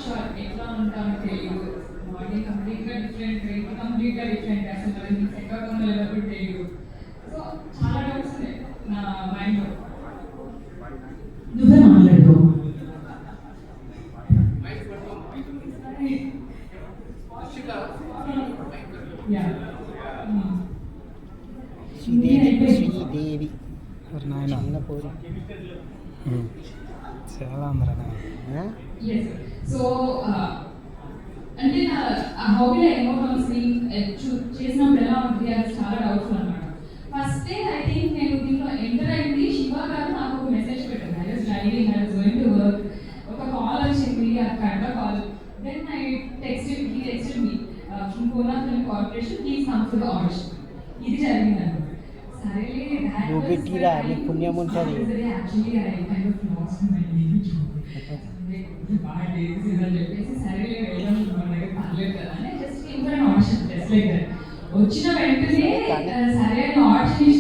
Sure ఎట్లా ఉంటామో తెలియదు. బాడీ కంప్లీట్గా డిఫరెంట్, వెయిట్ కంప్లీట్గా డిఫరెంట్, అసలు మనకి సెట్ అవుతుందో లేదో కూడా తెలియదు. సో చాలా డౌట్స్ ఉన్నాయి నా మైండ్లో. నువ్వే మాట్లాడుకో. శ్రీదేవి చాలా అందరూ. సో అంటే నా ఆ హాబీలో ఎమోషన్స్ని చేసినప్పుడు ఎలా ఉంటుంది అది చాలా డౌట్ఫుల్ అనమాట. ఫస్ట్ డే ఐ థింక్ నేను దీంట్లో ఎంటర్ అయింది, శివ గారు నాకు ఒక మెసేజ్ పెట్టారు, I was driving, I was going to work, ఒక కాల్ వచ్చింది, ఆ కట్ట call. Then I texted, he texted me from Poona film corporation, please come to the audition. ఇది జరిగింది అనమాట. సరేలే, నువ్వు పెట్టిరా నీకు పుణ్యం ఉంటుంది. Actually I kind of lost my చెప్పేసి సరేలే వెళ్ళాం, మన దగ్గర పర్లేదు కదా అని just audition, just like that. వచ్చిన వెంటనే సరే అని ఆడిషన్